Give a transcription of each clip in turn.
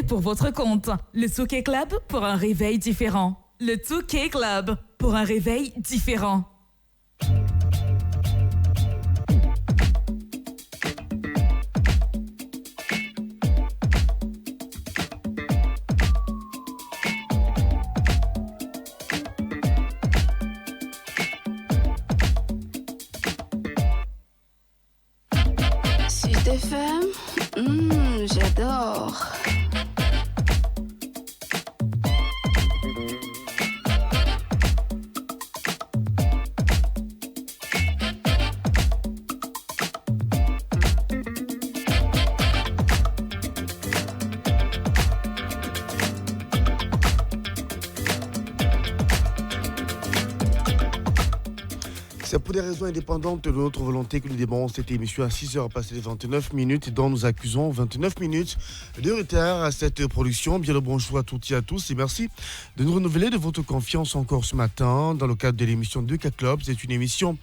Pour votre compte. Le Touquet Club pour un réveil différent. Le Touquet Club pour un réveil différent. Sud FM, j'adore. C'est pour des raisons indépendantes de notre volonté que nous démarrons cette émission à 6h passé les 29 minutes, dont nous accusons 29 minutes de retard à cette production. Bien le bonjour à toutes et à tous et merci de nous renouveler de votre confiance encore ce matin dans le cadre de l'émission de K-Club. C'est une émission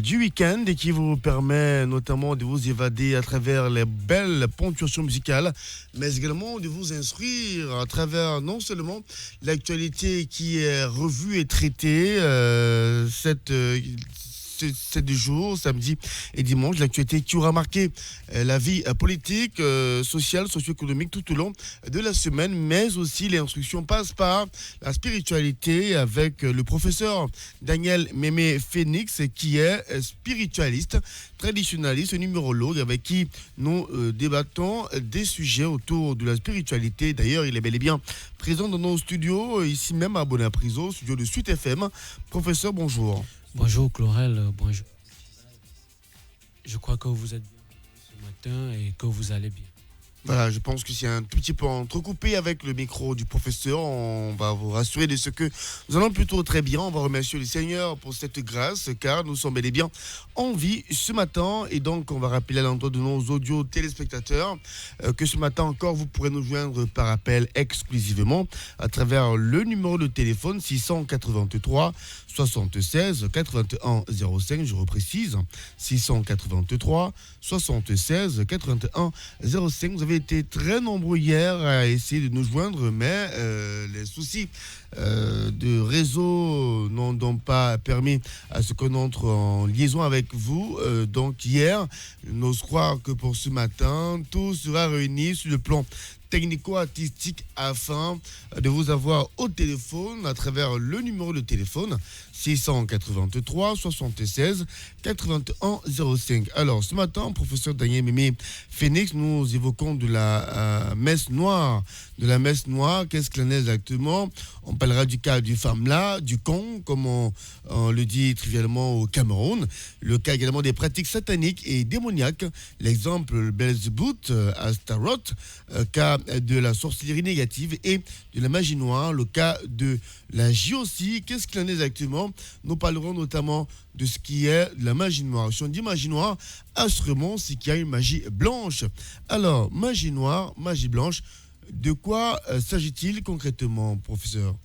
du week-end et qui vous permet notamment de vous évader à travers les belles ponctuations musicales, mais également de vous instruire à travers non seulement l'actualité qui est revue et traitée ces 2 jours, samedi et dimanche, l'actualité qui aura marqué la vie politique, sociale, socio-économique tout au long de la semaine, mais aussi l'instruction passe par la spiritualité avec le professeur Daniel Mémé Phoenix qui est spiritualiste, traditionnaliste, numérologue avec qui nous débattons des sujets autour de la spiritualité. D'ailleurs, il est bel et bien présent dans nos studios, ici même à Bonapriso, studio de Sud FM. Professeur, bonjour. Bonjour Chlorel, bonjour. Je crois que vous êtes bien ce matin et que vous allez bien. Voilà, je pense que c'est un tout petit peu entrecoupé avec le micro du professeur. On va vous rassurer de ce que nous allons plutôt très bien. On va remercier le Seigneur pour cette grâce, car nous sommes bel et bien en vie ce matin. Et donc, on va rappeler à l'endroit de nos audio téléspectateurs que ce matin encore, vous pourrez nous joindre par appel exclusivement à travers le numéro de téléphone 683 76 81 05. Je reprécise, 683 76 81 05. Vous avez été très nombreux hier à essayer de nous joindre, mais les soucis de réseau n'ont pas permis à ce qu'on entre en liaison avec vous. Donc hier, n'ose croire que pour ce matin, tout sera réuni sur le plan technico-artistique afin de vous avoir au téléphone à travers le numéro de téléphone 683 76 81 05. Alors ce matin, professeur Daniel Mémé Phoenix, nous évoquons de la messe noire. De la messe noire, qu'est-ce qu'elle est exactement? On parlera du cas du Famla, du Kong, comme on le dit trivialement au Cameroun. Le cas également des pratiques sataniques et démoniaques. L'exemple, le Belzébuth, Astaroth, cas de la sorcellerie négative et de la magie noire. Le cas de la géocie, qu'est-ce qu'il en est exactement? Nous parlerons notamment de ce qui est de la magie noire. Si on dit magie noire, assurément, c'est qu'il y a une magie blanche. Alors, magie noire, magie blanche, de quoi s'agit-il concrètement, professeur?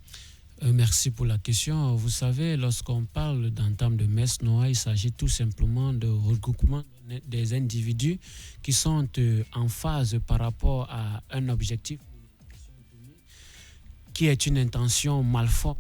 Merci pour la question. Vous savez, lorsqu'on parle d'un terme de messe noire, il s'agit tout simplement de regroupement des individus qui sont en phase par rapport à un objectif qui est une intention malforme.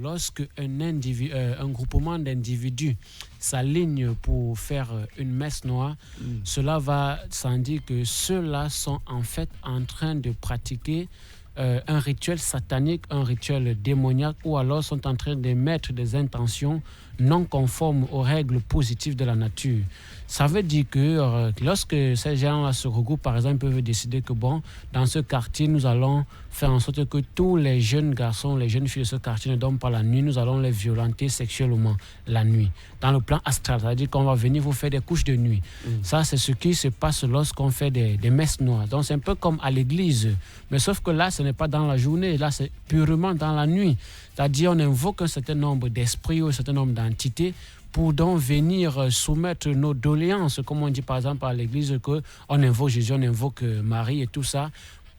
Lorsque un groupement d'individus s'aligne pour faire une messe noire, cela va sans dire que ceux-là sont en fait en train de pratiquer un rituel satanique, un rituel démoniaque, ou alors sont en train de mettre des intentions non conformes aux règles positives de la nature. Ça veut dire que lorsque ces gens-là se regroupent, par exemple, ils peuvent décider que bon, dans ce quartier, nous allons faire en sorte que tous les jeunes garçons, les jeunes filles de ce quartier ne dorment pas la nuit, nous allons les violenter sexuellement la nuit. Dans le plan astral, c'est-à-dire qu'on va venir vous faire des couches de nuit. Ça, c'est ce qui se passe lorsqu'on fait des messes noires. Donc, c'est un peu comme à l'église. Mais sauf que là, ce n'est pas dans la journée, là, c'est purement dans la nuit. C'est-à-dire, on invoque un certain nombre d'esprits ou un certain nombre d'entités pour donc venir soumettre nos doléances, comme on dit par exemple à l'église qu'on invoque Jésus, on invoque Marie et tout ça,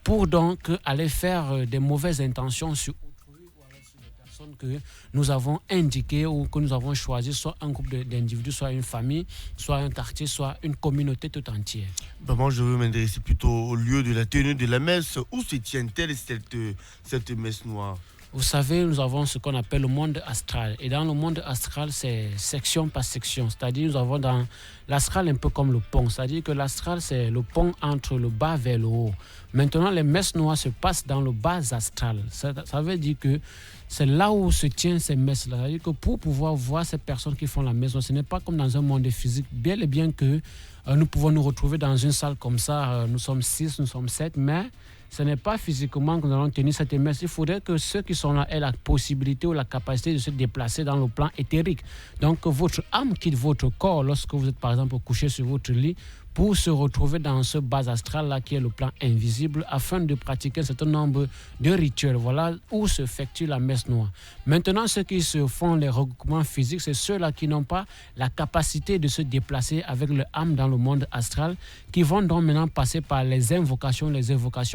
pour donc aller faire des mauvaises intentions sur autrui ou alors sur les personnes que nous avons indiquées ou que nous avons choisies, soit un groupe d'individus, soit une famille, soit un quartier, soit une communauté tout entière. Ben moi, je veux m'intéresser plutôt au lieu de la tenue de la messe. Où se tient-elle cette messe noire? Vous savez, nous avons ce qu'on appelle le monde astral. Et dans le monde astral, c'est section par section. C'est-à-dire, nous avons dans l'astral un peu comme le pont. C'est-à-dire que l'astral, c'est le pont entre le bas vers le haut. Maintenant, les messes noires se passent dans le bas astral. Ça veut dire que c'est là où se tiennent ces messes-là. C'est-à-dire que pour pouvoir voir ces personnes qui font la messe noire, ce n'est pas comme dans un monde physique. Bien et bien que nous pouvons nous retrouver dans une salle comme ça. Nous sommes 6, nous sommes 7, mais ce n'est pas physiquement que nous allons tenir cette messe. Il faudrait que ceux qui sont là aient la possibilité ou la capacité de se déplacer dans le plan éthérique. Donc, votre âme quitte votre corps lorsque vous êtes, par exemple, couché sur votre lit pour se retrouver dans ce bas astral-là qui est le plan invisible afin de pratiquer un certain nombre de rituels. Voilà où s'effectue la messe noire. Maintenant, ceux qui se font les regroupements physiques, c'est ceux-là qui n'ont pas la capacité de se déplacer avec leur âme dans le monde astral, qui vont donc maintenant passer par les invocations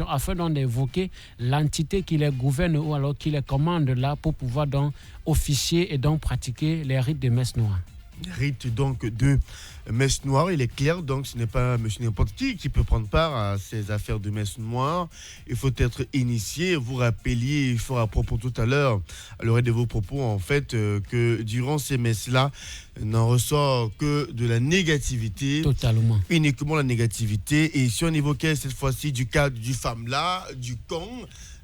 afin donc d'évoquer l'entité qui les gouverne ou alors qui les commande là pour pouvoir donc officier et donc pratiquer les rites de messe noire. Rite donc de messe noire, il est clair, donc ce n'est pas monsieur n'importe qui peut prendre part à ces affaires de messe noire. Il faut être initié. Vous rappeliez fort à propos tout à l'heure, à l'oreille de vos propos, en fait, que durant ces messes-là, n'en ressort que de la négativité. Totalement. Uniquement la négativité. Et si on évoquait cette fois-ci du cas du femme-là, du con,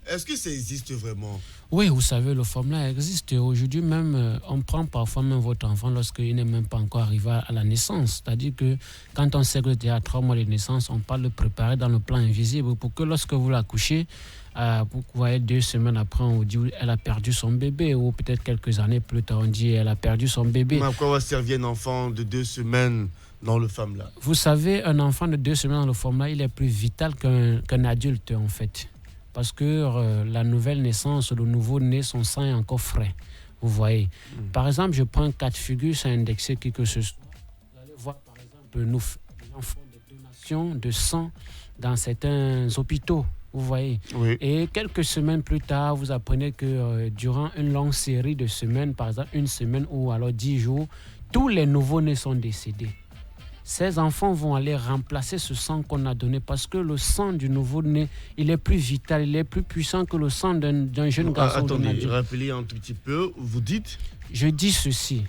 est-ce que ça existe vraiment? Oui, vous savez, le forme-là existe. Aujourd'hui même, on prend parfois même votre enfant lorsqu'il n'est même pas encore arrivé à la naissance. C'est-à-dire que quand on sait que déjà à 3 mois de naissance, on parle de préparer dans le plan invisible pour que lorsque vous l'accouchez, vous voyez 2 semaines après, on vous dit qu'elle a perdu son bébé, ou peut-être quelques années plus tard, on dit qu'elle a perdu son bébé. Mais à quoi va servir un enfant de 2 semaines dans le forme-là? Vous savez, un enfant de 2 semaines dans le forme-là, il est plus vital qu'un adulte en fait. Parce que la nouvelle naissance, le nouveau-né, son sang est encore frais. Vous voyez. Par exemple, je prends 4 figures, c'est indexé que ce soit. Vous allez voir, par exemple, nous font des donations de sang dans certains hôpitaux. Vous voyez. Oui. Et quelques semaines plus tard, vous apprenez que durant une longue série de semaines, par exemple 1 semaine ou alors 10 jours, tous les nouveaux-nés sont décédés. Ces enfants vont aller remplacer ce sang qu'on a donné parce que le sang du nouveau-né, il est plus vital, il est plus puissant que le sang d'un jeune garçon. Attendez, rappelez un tout petit peu, vous dites? Je dis ceci,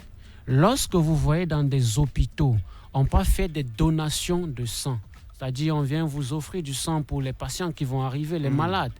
lorsque vous voyez dans des hôpitaux, on peut faire des donations de sang. C'est-à-dire, on vient vous offrir du sang pour les patients qui vont arriver, les malades.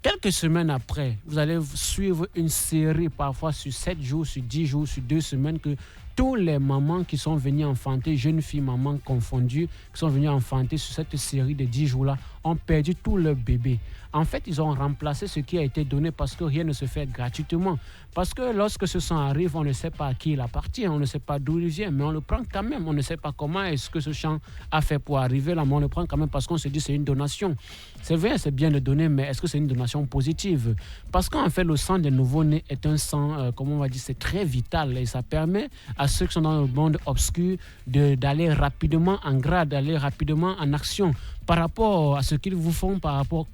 Quelques semaines après, vous allez suivre une série, parfois sur 7 jours, sur 10 jours, sur 2 semaines, que tous les mamans qui sont venues enfanter, jeunes filles, mamans confondues, qui sont venues enfanter sur cette série de 10 jours-là, ont perdu tous leurs bébés. En fait, ils ont remplacé ce qui a été donné parce que rien ne se fait gratuitement. Parce que lorsque ce sang arrive, on ne sait pas à qui il appartient, on ne sait pas d'où il vient, mais on le prend quand même. On ne sait pas comment est-ce que ce sang a fait pour arriver là, mais on le prend quand même parce qu'on se dit que c'est une donation. C'est vrai, c'est bien de donner, mais est-ce que c'est une donation positive? Parce qu'en fait, le sang des nouveaux-nés est un sang, comment on va dire, c'est très vital et ça permet à ceux qui sont dans le monde obscur d'aller rapidement en grade, d'aller rapidement en action par rapport à ce qu'ils vous font, par rapport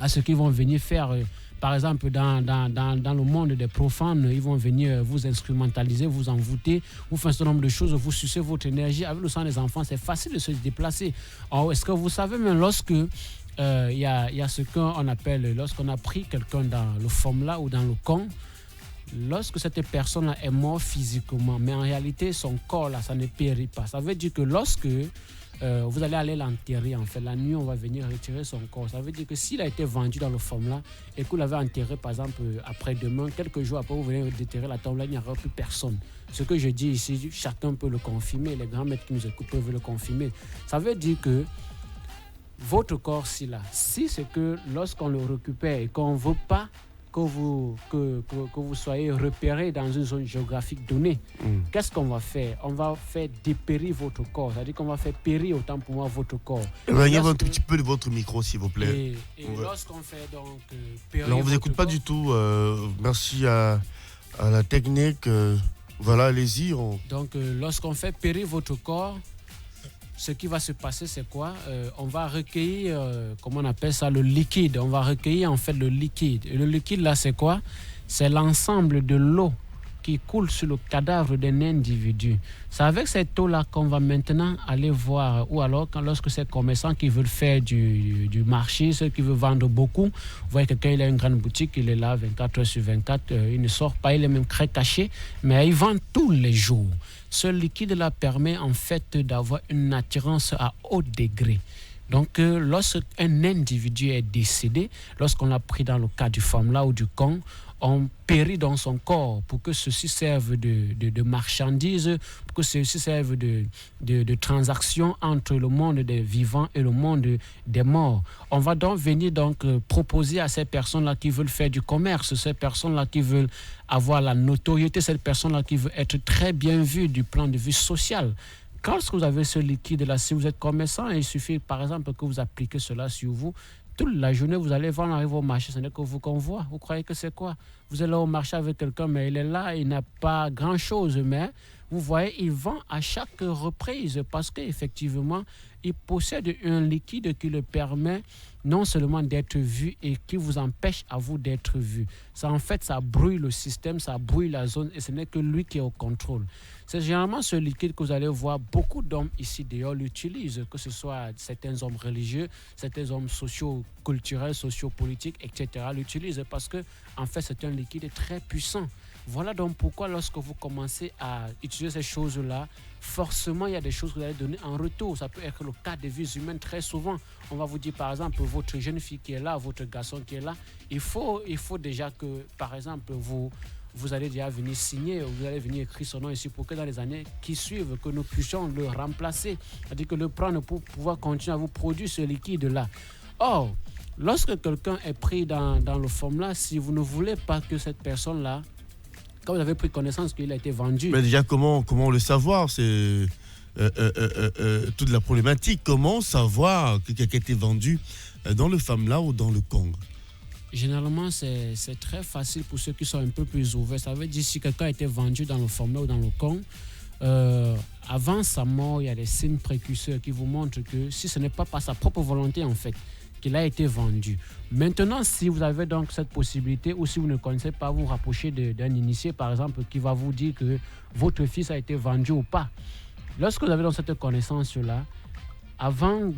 à ce qu'ils vont venir faire. Par exemple, dans le monde des profanes, ils vont venir vous instrumentaliser, vous envoûter, vous faire un certain nombre de choses, vous sucer votre énergie. Avec le sang des enfants, c'est facile de se déplacer. Alors, est-ce que vous savez, même lorsque il y a ce qu'on appelle, lorsqu'on a pris quelqu'un dans le forme-là ou dans le camp, lorsque cette personne-là est morte physiquement, mais en réalité, son corps-là, ça ne périt pas. Ça veut dire que lorsque vous allez aller l'enterrer, en fait, la nuit, on va venir retirer son corps. Ça veut dire que s'il a été vendu dans le forme-là et que vous l'avez enterré, par exemple, après-demain, quelques jours après, vous venez déterrer la tombe-là, il n'y aura plus personne. Ce que je dis ici, chacun peut le confirmer, les grands maîtres qui nous écoutent peuvent le confirmer. Ça veut dire que votre corps-ci, là, si c'est que lorsqu'on le récupère et qu'on ne veut pas que vous soyez repéré dans une zone géographique donnée, qu'est-ce qu'on va faire? On va faire dépérir votre corps, c'est-à-dire qu'on va faire périr autant pour moi votre corps. Éloignez un petit peu de votre micro, s'il vous plaît. Et lorsqu'on fait donc périr alors, on ne vous écoute pas du tout. Merci à la technique. Voilà, allez-y. Donc, lorsqu'on fait périr votre corps, ce qui va se passer, c'est quoi? On va recueillir, comment on appelle ça, le liquide. On va recueillir en fait le liquide. Et le liquide, là, c'est quoi? c'est l'ensemble de l'eau qui coule sur le cadavre d'un individu. C'est avec cette eau-là qu'on va maintenant aller voir, ou alors lorsque ces commerçants qui veulent faire du marché, ceux qui veulent vendre beaucoup, vous voyez quelqu'un, il a une grande boutique, il est là 24 heures sur 24, il ne sort pas, il est même très caché, mais il vend tous les jours. Ce liquide-là permet en fait d'avoir une attirance à haut degré. Donc, lorsqu'un individu est décédé, lorsqu'on l'a pris dans le cas du femme-là ou du con, on périt dans son corps pour que ceci serve de marchandise, pour que ceci serve de transaction entre le monde des vivants et le monde des morts. On va donc venir proposer à ces personnes-là qui veulent faire du commerce, ces personnes-là qui veulent avoir la notoriété, ces personnes-là qui veulent être très bien vues du plan de vue social. Quand vous avez ce liquide-là, si vous êtes commerçant, il suffit par exemple que vous appliquez cela sur vous. Toute la journée, vous allez vendre, arriver au marché, ce n'est que vous qu'on voit. Vous croyez que c'est quoi? Vous allez au marché avec quelqu'un, mais il est là, il n'a pas grand-chose, mais vous voyez, il vend à chaque reprise parce qu'effectivement, il possède un liquide qui le permet non seulement d'être vu et qui vous empêche à vous d'être vu. Ça, en fait, ça brouille le système, ça brouille la zone et ce n'est que lui qui est au contrôle. C'est généralement ce liquide que vous allez voir beaucoup d'hommes ici dehors l'utilisent, que ce soit certains hommes religieux, certains hommes socio-culturels, socio-politiques, etc. l'utilisent parce que, en fait, c'est un liquide très puissant. Voilà donc pourquoi lorsque vous commencez à utiliser ces choses-là, forcément, il y a des choses que vous allez donner en retour. Ça peut être le cas des vies humaines très souvent. On va vous dire, par exemple, votre jeune fille qui est là, votre garçon qui est là, il faut déjà que, par exemple, vous allez déjà venir signer, vous allez venir écrire son nom ici pour que dans les années qui suivent, que nous puissions le remplacer, c'est-à-dire que le prendre pour pouvoir continuer à vous produire ce liquide-là. Or, lorsque quelqu'un est pris dans le forme-là, si vous ne voulez pas que cette personne-là, quand vous avez pris connaissance qu'il a été vendu... Mais déjà, comment le savoir? C'est toute la problématique. Comment savoir que quelqu'un a été vendu dans le femme-là ou dans le Congo? Généralement, c'est très facile pour ceux qui sont un peu plus ouverts. Ça veut dire si quelqu'un a été vendu dans le format ou dans le con, avant sa mort, il y a des signes précurseurs qui vous montrent que si ce n'est pas par sa propre volonté, en fait, qu'il a été vendu. Maintenant, si vous avez donc cette possibilité ou si vous ne connaissez pas, vous rapprochez d'un initié, par exemple, qui va vous dire que votre fils a été vendu ou pas. Lorsque vous avez donc cette connaissance-là, avant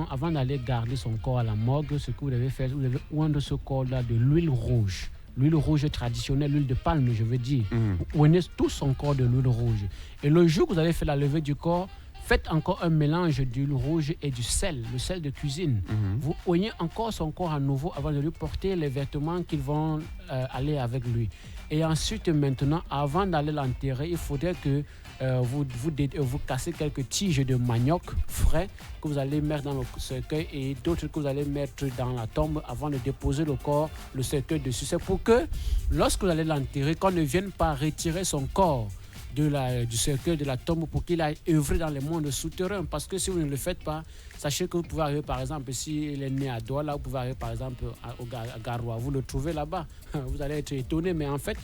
avant d'aller garder son corps à la morgue, ce que vous devez faire, vous devez oindre ce corps-là de l'huile rouge. L'huile rouge traditionnelle, l'huile de palme, je veux dire. Vous oignez tout son corps de l'huile rouge. Et le jour que vous allez faire la levée du corps, faites encore un mélange d'huile rouge et du sel, le sel de cuisine. Vous oignez encore son corps à nouveau avant de lui porter les vêtements qui vont aller avec lui. Et ensuite, maintenant, avant d'aller l'enterrer, il faudrait que vous cassez quelques tiges de manioc frais que vous allez mettre dans le cercueil et d'autres que vous allez mettre dans la tombe avant de déposer le corps, le cercueil dessus. C'est pour que, lorsque vous allez l'enterrer, qu'on ne vienne pas retirer son corps du cercueil de la tombe pour qu'il aille œuvrer dans les mondes souterrains. Parce que si vous ne le faites pas, sachez que vous pouvez arriver, par exemple, s'il est né à Douala, vous pouvez arriver, par exemple, à Garoua, vous le trouvez là-bas. Vous allez être étonné, mais en fait,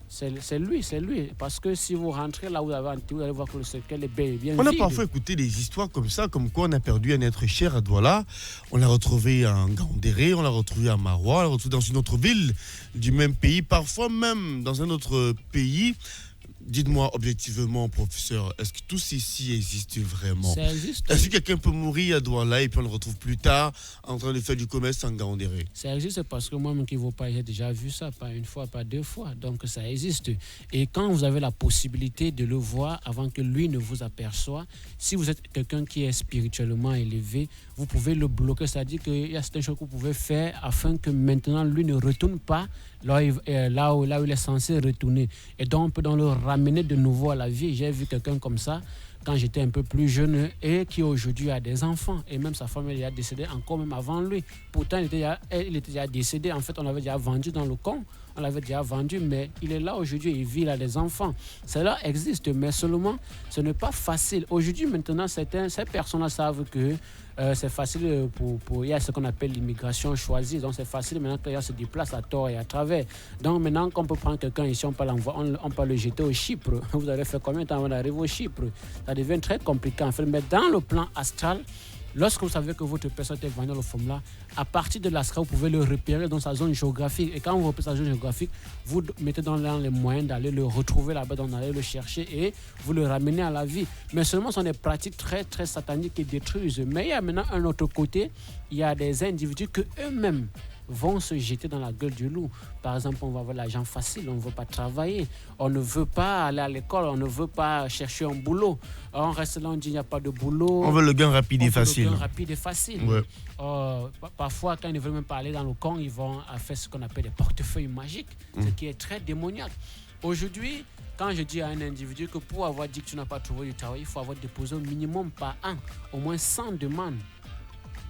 c'est lui. Parce que si vous rentrez là où vous allez voir que le cercueil est bien vide. On a parfois écouté des histoires comme ça, comme quoi on a perdu un être cher à Douala. On l'a retrouvé à Ngaoundéré, on l'a retrouvé à Maroua, on l'a retrouvé dans une autre ville du même pays, parfois même dans un autre pays. Dites-moi objectivement, professeur, est-ce que tout ceci existe vraiment? Ça existe. Est-ce que quelqu'un peut mourir à Douala et puis on le retrouve plus tard en train de faire du commerce en Ngaoundéré? Ça existe parce que moi-même qui ne vois pas, j'ai déjà vu ça, pas une fois, pas deux fois. Donc ça existe. Et quand vous avez la possibilité de le voir avant que lui ne vous aperçoive, si vous êtes quelqu'un qui est spirituellement élevé, vous pouvez le bloquer. C'est-à-dire qu'il y a certaines choses que vous pouvez faire afin que maintenant lui ne retourne pas là où il est censé retourner. Et donc on peut donc le ramener de nouveau à la vie. J'ai vu quelqu'un comme ça quand j'étais un peu plus jeune et qui aujourd'hui a des enfants. Et même sa femme, elle est décédée encore même avant lui. Pourtant, il était déjà décédé. En fait, on l'avait déjà vendu dans le camp. On l'avait déjà vendu, mais il est là aujourd'hui, il vit, il a des enfants. Cela existe, mais seulement, ce n'est pas facile. Aujourd'hui, maintenant, ces personnes-là savent que c'est facile il y a ce qu'on appelle l'immigration choisie. Donc, c'est facile maintenant que les gens se déplacent à tort et à travers. Donc, maintenant, qu'on peut prendre quelqu'un ici, on peut le jeter au Chypre. Vous allez faire combien de temps avant d'arriver au Chypre? Ça devient très compliqué, en fait. Mais dans le plan astral, Lorsque vous savez que votre personne est vendue dans le forme-là, à partir de l'ASCA, vous pouvez le repérer dans sa zone géographique. Et quand vous repérez sa zone géographique, vous mettez dans les moyens d'aller le retrouver là-bas, d'aller le chercher et vous le ramenez à la vie. Mais seulement, ce sont des pratiques très, très sataniques qui détruisent. Mais il y a maintenant un autre côté, il y a des individus que eux-mêmes vont se jeter dans la gueule du loup. Par exemple, on va avoir l'argent facile, on ne veut pas travailler, on ne veut pas aller à l'école, on ne veut pas chercher un boulot. On reste là, on dit il n'y a pas de boulot. On veut le gain rapide et facile. Ouais. Ouais. Parfois, quand ils ne veulent même pas aller dans le camp, ils vont faire ce qu'on appelle des portefeuilles magiques, ce qui est très démoniaque. Aujourd'hui, quand je dis à un individu que pour avoir dit que tu n'as pas trouvé du travail, il faut avoir déposé au minimum par an, au moins 100 demandes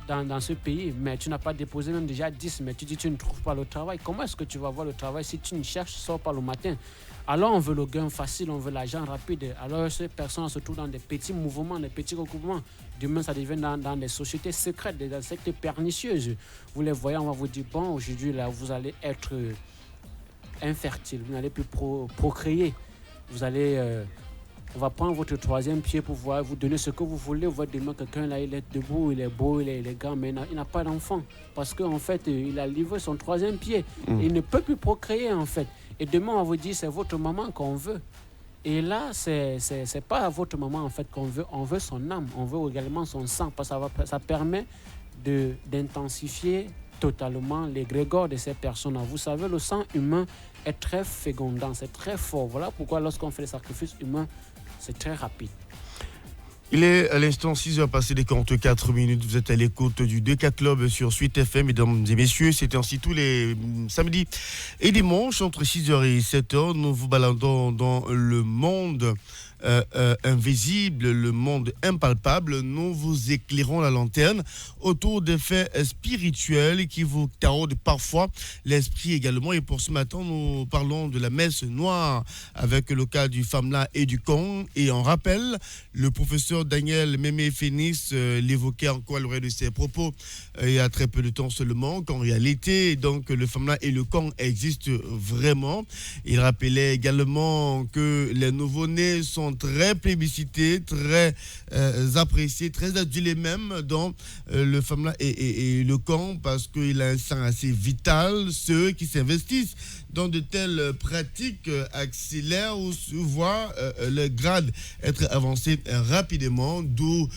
dans ce pays, mais tu n'as pas déposé même déjà 10, mais tu dis que tu ne trouves pas le travail. Comment est-ce que tu vas voir le travail si tu ne cherches, sors pas le matin? Alors on veut le gain facile, on veut l'argent rapide. Alors ces personnes se trouvent dans des petits mouvements, des petits regroupements. Demain, ça devient dans des sociétés secrètes, des sectes pernicieuses. Vous les voyez, on va vous dire, bon, aujourd'hui, là, vous allez être infertile, vous n'allez plus procréer. Vous allez... on va prendre votre troisième pied pour vous donner ce que vous voulez. Vous voyez demain quelqu'un là, il est debout, il est beau, il est grand, mais il n'a pas d'enfant. Parce qu'en fait, il a livré son troisième pied. Il ne peut plus procréer en fait. Et demain, on va vous dire, c'est votre maman qu'on veut. Et là, c'est pas votre maman en fait qu'on veut. On veut son âme, on veut également son sang. Parce que ça permet d'intensifier totalement l'égrégore de ces personnes-là. Vous savez, le sang humain est très fécondant, c'est très fort. Voilà pourquoi lorsqu'on fait les sacrifices humains, c'est très rapide. Il est à l'instant 6h passé les 44 minutes. Vous êtes à l'écoute du 2K Club sur Suite FM. Mesdames et messieurs, c'est ainsi tous les samedis et dimanches entre 6h et 7h. Nous vous baladons dans le monde invisible, le monde impalpable. Nous vous éclairons la lanterne autour des faits spirituels qui vous taraudent parfois l'esprit également. Et pour ce matin, nous parlons de la messe noire avec le cas du Famla et du Kong. Et en rappel, le professeur Daniel Mémé Phoenix l'évoquait encore à l'oreille de ses propos il y a très peu de temps seulement, qu'en réalité, donc, le Famla et le Kong existent vraiment. Il rappelait également que les nouveau-nés sont très plébiscités, très appréciés, très adulés même dans le Famla et le Kong parce qu'il a un sang assez vital. Ceux qui s'investissent dans de telles pratiques accélèrent ou voient le grade être avancé rapidement, d'où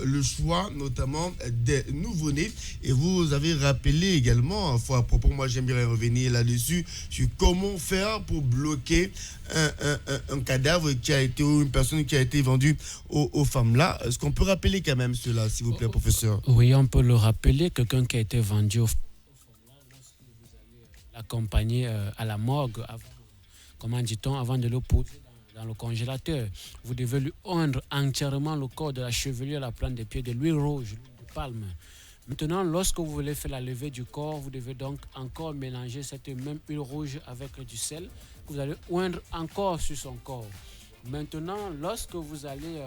le choix notamment des nouveau-nés. Et vous avez rappelé également, à propos, moi j'aime bien revenir là-dessus, sur comment faire pour bloquer un cadavre qui a été, ou une personne qui a été vendue aux femmes là. Est-ce qu'on peut rappeler quand même cela, s'il vous plaît, professeur? Oui, on peut le rappeler. Quelqu'un qui a été vendu aux femmes là, lorsque vous allez l'accompagner à la morgue, comment dit-on, avant de le poser dans le congélateur, vous devez lui oindre entièrement le corps de la chevelure à la plante des pieds de l'huile rouge, de palme. Maintenant, lorsque vous voulez faire la levée du corps, vous devez donc encore mélanger cette même huile rouge avec du sel que vous allez oindre encore sur son corps. Maintenant, lorsque vous allez,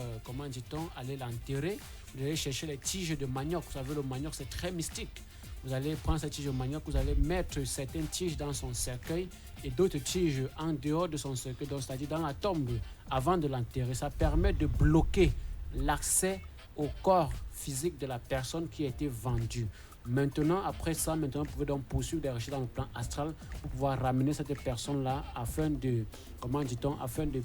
aller l'enterrer, vous allez chercher les tiges de manioc. Vous savez, le manioc, c'est très mystique. Vous allez prendre cette tige de manioc, vous allez mettre certaines tiges dans son cercueil et d'autres tiges en dehors de son cercueil, donc c'est-à-dire dans la tombe, avant de l'enterrer. Ça permet de bloquer l'accès au corps physique de la personne qui a été vendue. Maintenant, après ça, vous pouvez donc poursuivre des recherches dans le plan astral pour pouvoir ramener cette personne-là afin de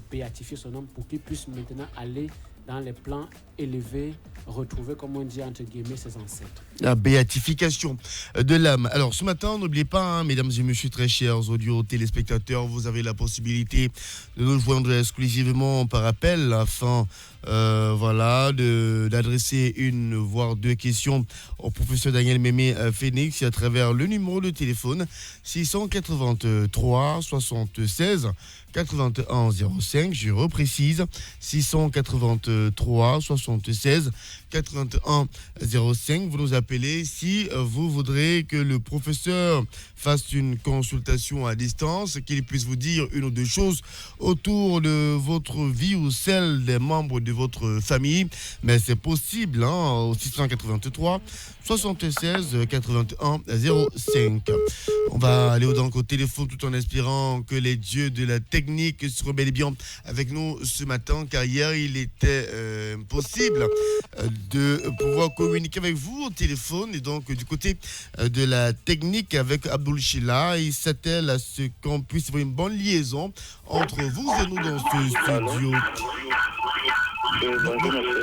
béatifier son âme pour qu'il puisse maintenant aller dans les plans élevés, retrouver, comme on dit, entre guillemets, ses ancêtres. La béatification de l'âme. Alors, ce matin, n'oubliez pas, mesdames et messieurs, très chers audio téléspectateurs, vous avez la possibilité de nous joindre exclusivement par appel afin d'adresser une voire deux questions au professeur Daniel Mémé Phoenix à travers le numéro de téléphone 683 76 81 05. Je reprécise 683 76 81 05. Vous nous appelez si vous voudrez que le professeur fasse une consultation à distance, qu'il puisse vous dire une ou deux choses autour de votre vie ou celle des membres de votre famille. Mais c'est possible au 683 76 81 05. On va aller donc au téléphone tout en espérant que les dieux de la technique seront bel et bien avec nous ce matin, car hier il était était possible de pouvoir communiquer avec vous au téléphone. Et donc, du côté de la technique avec Abdul Sheila, il s'attelle à ce qu'on puisse avoir une bonne liaison entre vous et nous dans ce studio.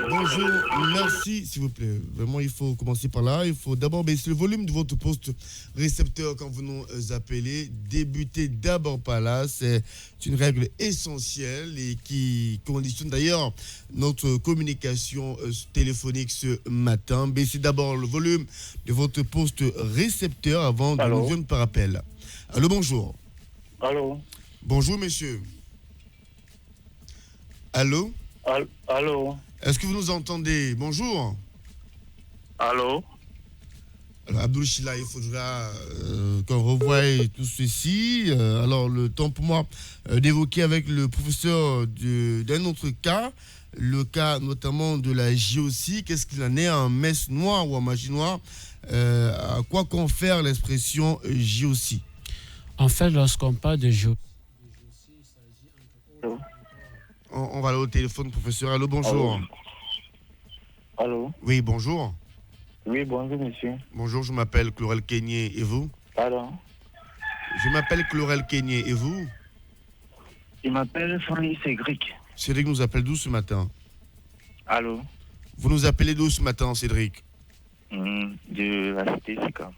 Bonjour, merci s'il vous plaît. Vraiment, il faut commencer par là. Il faut d'abord baisser le volume de votre poste récepteur quand vous nous appelez. Débutez d'abord par là. C'est une règle essentielle et qui conditionne d'ailleurs notre communication téléphonique ce matin. Baissez d'abord le volume de votre poste récepteur avant de nous joindre par appel. Allô, bonjour. Allô. Bonjour, monsieur. Allô. Allô. Est-ce que vous nous entendez? Bonjour. Allô. Alors, Abdul Sheila, il faudra qu'on revoie tout ceci. Alors, le temps pour moi d'évoquer avec le professeur d'un autre cas, le cas notamment de la JOC. Qu'est-ce qu'il en est en messe noire ou en magie noire? À quoi confère l'expression JOC? En fait, lorsqu'on parle de JOC, on va aller au téléphone, professeur. Allô, bonjour. Allô. Oui, bonjour. Oui, bonjour, monsieur. Bonjour, je m'appelle Chlorel Kenyé. Et vous? Pardon. Je m'appelle Chlorel Kenyé. Et vous? Je m'appelle Franck Cédric. Cédric nous appelle d'où ce matin? Allô. Vous nous appelez d'où ce matin, Cédric? De la cité Sicam.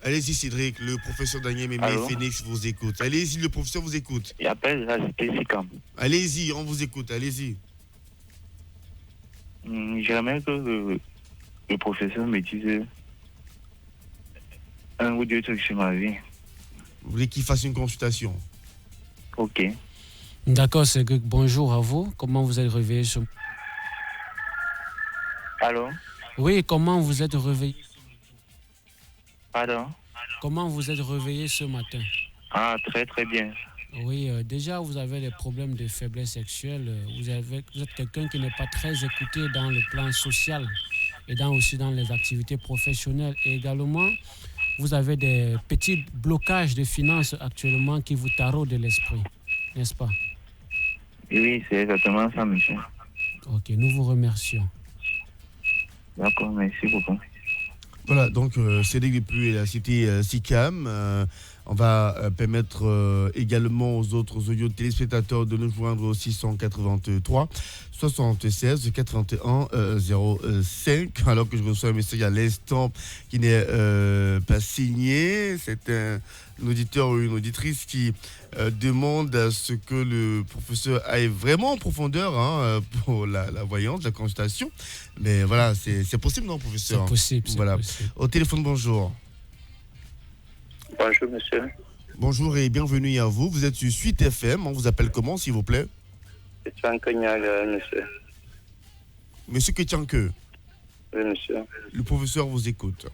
Allez-y, Cédric. Le professeur Daniel Mémé Phoenix vous écoute. Allez-y, le professeur vous écoute. Il appelle la cité Sicam. Allez-y, on vous écoute. Allez-y. J'aimerais que le professeur me dise un ou deux trucs sur ma vie. Vous voulez qu'il fasse une consultation? Ok. D'accord, Cédric, bonjour à vous. Comment vous êtes réveillé ce... Allô. Oui, comment vous êtes réveillé? Pardon. Comment vous êtes réveillé ce matin? Ah, très très bien. Oui, déjà vous avez des problèmes de faiblesse sexuelle. Vous êtes quelqu'un qui n'est pas très écouté dans le plan social et aussi dans les activités professionnelles. Et également, vous avez des petits blocages de finances actuellement qui vous taraudent de l'esprit, n'est-ce pas? Oui, c'est exactement ça, monsieur. Ok, nous vous remercions. D'accord, merci beaucoup. Voilà, donc Cédric depuis la cité SICAM. On va permettre également aux autres audio téléspectateurs de nous joindre au 683 76 81 05. Alors que je reçois un message à l'instant qui n'est pas signé. C'est un auditeur ou une auditrice qui demande à ce que le professeur aille vraiment en profondeur pour la voyance, la consultation. Mais voilà, c'est possible, non, professeur? C'est possible, c'est voilà. possible. Au téléphone, bonjour. Bonjour, monsieur. Bonjour et bienvenue à vous. Vous êtes sur Suite FM. On vous appelle comment, s'il vous plaît? C'est Tchankanyaga, monsieur. Monsieur Ketchanke. Oui, monsieur. Le professeur vous écoute.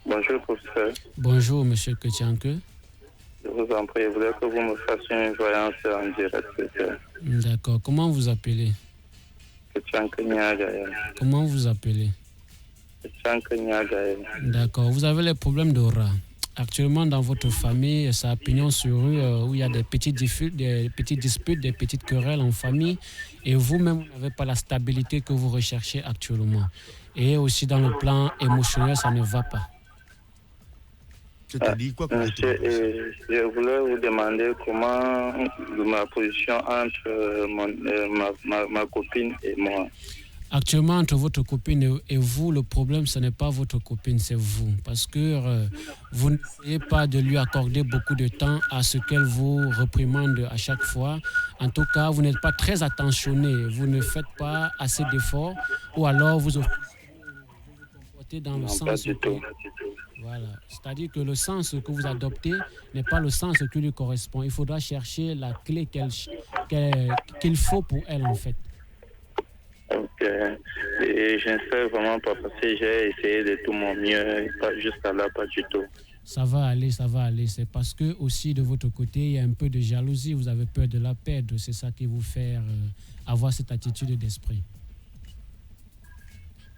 Bonjour, professeur. Bonjour, monsieur Ketchanke. Je vous en prie, je voudrais que vous me fassiez une voyance en direct, monsieur. D'accord. Comment vous appelez? Tchankanyaga. Comment vous appelez? Tchankanyaga. D'accord. Vous avez les problèmes d'aura. Actuellement, dans votre famille, ça a pignon sur rue, où il y a des petites disputes, des petites querelles en famille, et vous-même, vous n'avez pas la stabilité que vous recherchez actuellement. Et aussi, dans le plan émotionnel, ça ne va pas. C'est-à-dire quoi? Monsieur, je voulais vous demander comment ma position entre ma copine et moi. Actuellement, entre votre copine et vous, le problème, ce n'est pas votre copine, c'est vous. Parce que vous n'essayez pas de lui accorder beaucoup de temps à ce qu'elle vous réprimande à chaque fois. En tout cas, vous n'êtes pas très attentionné. Vous ne faites pas assez d'efforts. Ou alors, vous vous comportez dans le sens... Pas du tout. Voilà. C'est-à-dire que le sens que vous adoptez n'est pas le sens qui lui correspond. Il faudra chercher la clé qu'il faut pour elle, en fait. Ok. Et je ne sais vraiment pas parce que j'ai essayé de tout mon mieux. Jusqu'à là, pas du tout. Ça va aller, ça va aller. C'est parce que aussi de votre côté, il y a un peu de jalousie. Vous avez peur de la perdre. C'est ça qui vous fait avoir cette attitude d'esprit.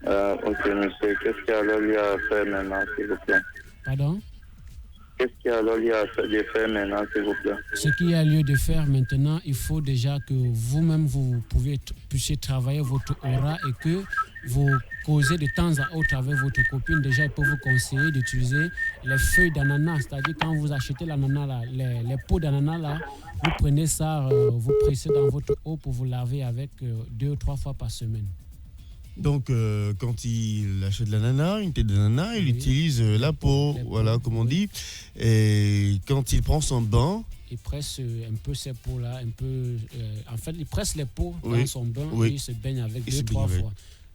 Ok, monsieur. Qu'est-ce qu'il y a là lui à faire maintenant, s'il vous plaît? Pardon? qu'est-ce qu'il y a alors lieu à de faire maintenant, s'il vous plaît? Ce qu'il y a lieu de faire maintenant, il faut déjà que vous-même, puissiez travailler votre aura et que vous causez de temps à autre avec votre copine. Déjà, il peut vous conseiller d'utiliser les feuilles d'ananas. C'est-à-dire, quand vous achetez l'ananas, là, les pots d'ananas, là, vous prenez ça, vous pressez dans votre eau pour vous laver avec 2 ou 3 fois par semaine. Donc, quand il achète de l'ananas, une tête d'ananas, il utilise la peau, voilà, comme on dit. Et quand il prend son bain, il presse un peu ces peaux-là, en fait, il presse les peaux Oui. dans son bain Oui. et il se baigne avec Il se 2-3 baigne fois.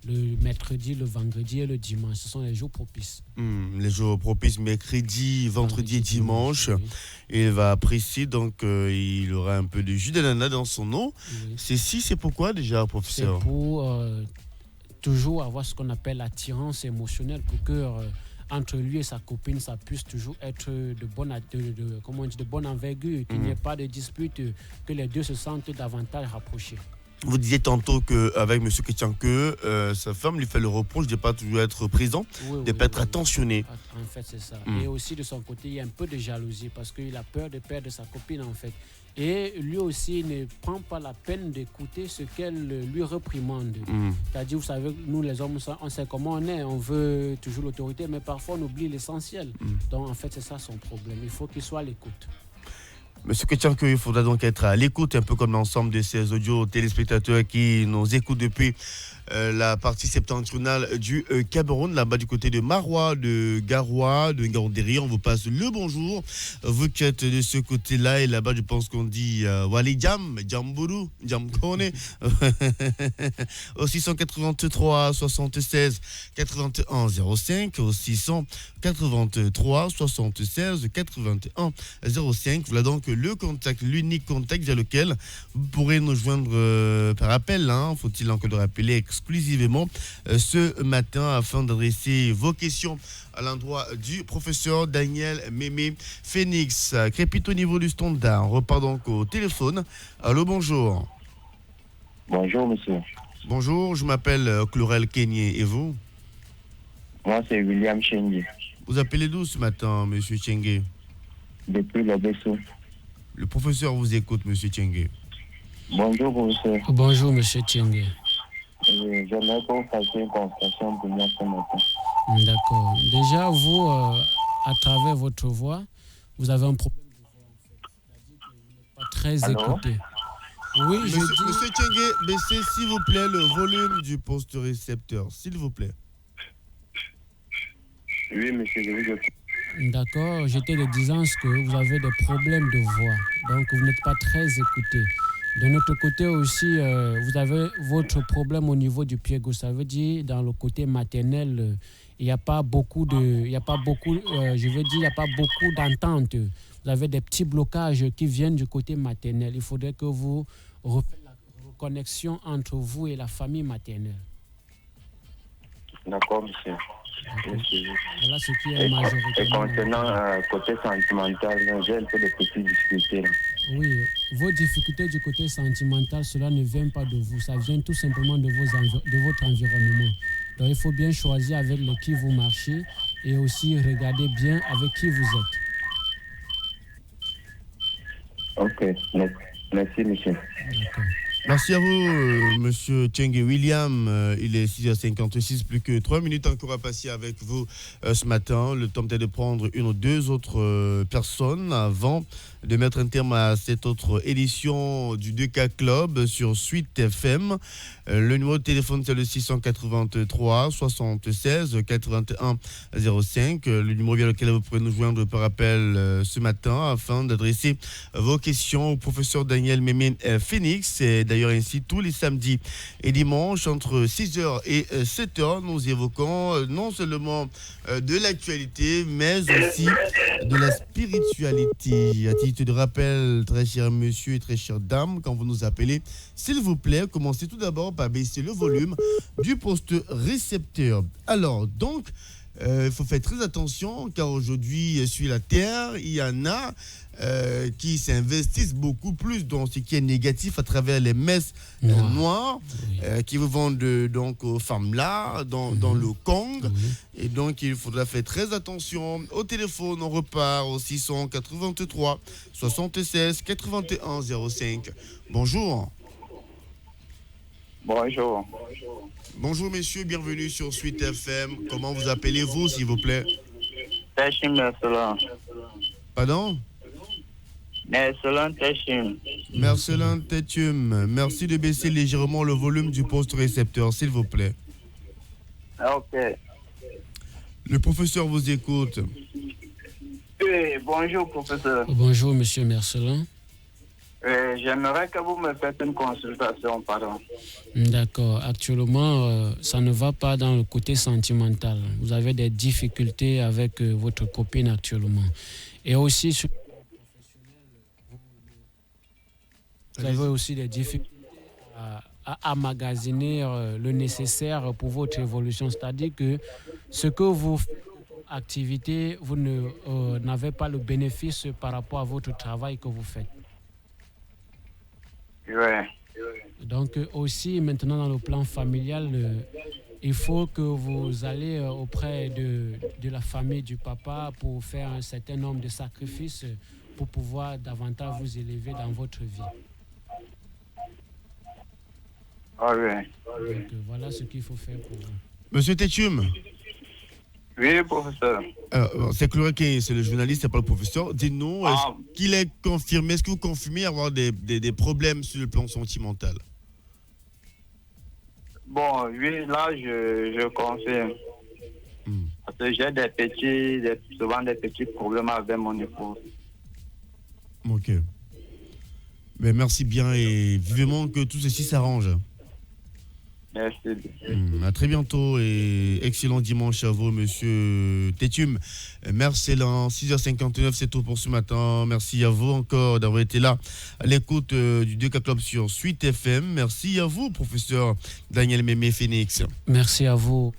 Le mercredi, le vendredi et le dimanche. Ce sont les jours propices. les jours propices, mercredi, vendredi et dimanche, Oui. il va presser, donc il aura un peu de jus d'ananas dans son eau. Oui. C'est pourquoi déjà, C'est professeur? pour toujours avoir ce qu'on appelle l'attirance émotionnelle pour que entre lui et sa copine, ça puisse toujours être de bonne envergure, qu'il n'y ait pas de dispute, que les deux se sentent davantage rapprochés. Vous disiez tantôt qu'avec M. Ketchanke, sa femme lui fait le reproche de ne pas toujours être présent, de ne pas être attentionné. En fait, c'est ça. Et aussi, de son côté, il y a un peu de jalousie parce qu'il a peur de perdre sa copine, en fait. Et lui aussi ne prend pas la peine d'écouter ce qu'elle lui reprimande. C'est-à-dire, vous savez, nous les hommes, on sait comment on est. On veut toujours l'autorité, mais parfois on oublie l'essentiel. Donc, en fait, c'est ça son problème. Il faut qu'il soit à l'écoute. Monsieur Ketchanke, il faudra donc être à l'écoute, un peu comme l'ensemble de ces audio téléspectateurs qui nous écoutent depuis la partie septentrionale du Cameroun, là-bas du côté de Marois, de Garoua, de Ngaoundéry. On vous passe le bonjour. Vous qui êtes de ce côté-là et là-bas, je pense qu'on dit Wali Jam, Jambourou, Jamkone. Au 683 76 81 05, au 683 76 81 05. Voilà donc le contact, l'unique contact via lequel vous pourrez nous joindre par appel. Faut-il encore le rappeler exclusivement ce matin afin d'adresser vos questions à l'endroit du professeur Daniel Mémé Phoenix. Crépite au niveau du standard. On repart donc au téléphone. Allô, bonjour. Bonjour, monsieur. Bonjour, je m'appelle Chlorel Kenyé. Et vous? Moi, c'est William Chengi, Vous appelez d'où ce matin, monsieur Tchengue? depuis le Bessou. Le professeur vous écoute, monsieur Tchengue. Bonjour, professeur. Bonjour, monsieur Tiengue. J'aimerais que vous fassiez une consultation pour moi ce matin. D'accord. Déjà, vous, à travers votre voix, vous avez un problème de voix, en fait. C'est-à-dire que vous n'êtes pas très Allô? écouté. Oui, je dis... Monsieur Tchengue, baissez s'il vous plaît le volume du poste récepteur, s'il vous plaît. Oui, monsieur, je vous écoute. D'accord, j'étais de disant que vous avez des problèmes de voix, donc vous n'êtes pas très écouté. De notre côté aussi, vous avez votre problème au niveau du pied gauche. Ça veut dire dans le côté maternel, il n'y a pas beaucoup d'entente. Vous avez des petits blocages qui viennent du côté maternel. Il faudrait que vous refaites la reconnexion entre vous et la famille maternelle. D'accord, monsieur. Merci. Voilà ce qui est Et majoritairement. concernant côté sentimental, j'ai un peu de petites difficultés là. Oui, vos difficultés du côté sentimental, cela ne vient pas de vous, ça vient tout simplement de votre environnement. Donc il faut bien choisir avec qui vous marchez et aussi regarder bien avec qui vous êtes. Ok, merci, monsieur. D'accord. Merci à vous, monsieur Tchengue William. Il est 6h56, plus que 3 minutes encore à passer avec vous ce matin. Le temps peut-être de prendre une ou deux autres personnes avant de mettre un terme à cette autre édition du 2K Club sur Suite FM. Le numéro de téléphone, c'est le 683 76 81 05. Le numéro via lequel vous pourrez nous joindre par appel ce matin afin d'adresser vos questions au professeur Daniel Mémé Phoenix. Et d'ailleurs, ainsi, tous les samedis et dimanches, entre 6h et 7h, nous évoquons non seulement de l'actualité, mais aussi de la spiritualité. À titre de rappel, très cher monsieur et très chère dame, quand vous nous appelez, s'il vous plaît, commencez tout d'abord par baisser le volume du poste récepteur. Alors, donc, Il faut faire très attention car aujourd'hui, sur la Terre, il y en a qui s'investissent beaucoup plus dans ce qui est négatif à travers les messes noires qui vous vendent donc aux femmes là, dans le Kong. Et donc, il faudra faire très attention. Au téléphone, on repart au 683 76 81 05. Bonjour. Bonjour. Bonjour messieurs, bienvenue sur Suite FM. Comment vous appelez-vous s'il vous plaît? Tachim Mercelan. Pardon? Mercelan Tachim. Mercelan Tetium. Merci de baisser légèrement le volume du poste récepteur s'il vous plaît. Ok. Le professeur vous écoute. Oui, bonjour professeur. Bonjour, monsieur Mercelan. J'aimerais que vous me faites une consultation, pardon. D'accord. Actuellement, ça ne va pas dans le côté sentimental. Vous avez des difficultés avec votre copine actuellement. Et aussi, vous avez aussi des difficultés à emmagasiner le nécessaire pour votre évolution. C'est-à-dire que ce que vous faites comme activité, vous n'avez pas le bénéfice par rapport à votre travail que vous faites. Ouais. Donc aussi, maintenant dans le plan familial, il faut que vous allez auprès de la famille du papa pour faire un certain nombre de sacrifices pour pouvoir davantage vous élever dans votre vie. Ah oui. Donc voilà ce qu'il faut faire pour vous. Monsieur Tetium. Oui, professeur. C'est Chloroquin, c'est le journaliste, c'est pas le professeur. Dites-nous, est-ce qu'il est confirmé, est-ce que vous confirmez avoir des problèmes sur le plan sentimental? Bon, oui, là, je confirme. Parce que j'ai souvent des petits problèmes avec mon épouse. Ok. Mais merci bien et vivement que tout ceci s'arrange. Merci. À très bientôt et excellent dimanche à vous, monsieur Tetium. Merci, 6h59, c'est tout pour ce matin. Merci à vous encore d'avoir été là à l'écoute du 2K Club sur Suite FM. Merci à vous, professeur Daniel Mémé Phoenix. Merci à vous.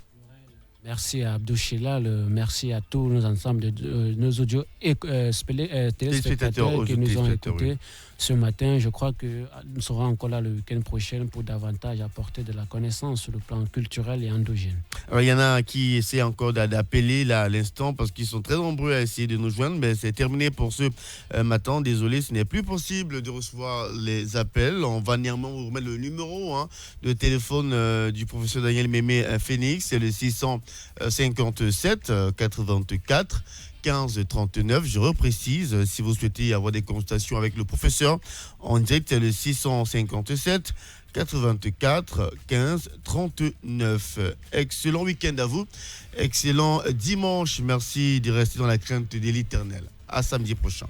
Merci à Abdou Chila, merci à tous nos ensembles de nos audio téléspectateurs qui nous ont écoutés ce matin. Je crois que nous serons encore là le week-end prochain pour davantage apporter de la connaissance sur le plan culturel et endogène. Alors, il y en a qui essaient encore d'appeler là à l'instant parce qu'ils sont très nombreux à essayer de nous joindre, mais c'est terminé pour ce matin. Désolé, ce n'est plus possible de recevoir les appels. On va néanmoins vous remettre le numéro de téléphone du professeur Daniel Mémé Phoenix, c'est le 657 84 15 39. Je reprécise, si vous souhaitez avoir des consultations avec le professeur en direct, c'est le 657 84 15 39. Excellent week-end à vous. Excellent dimanche. Merci de rester dans la crainte de l'Éternel. À samedi prochain.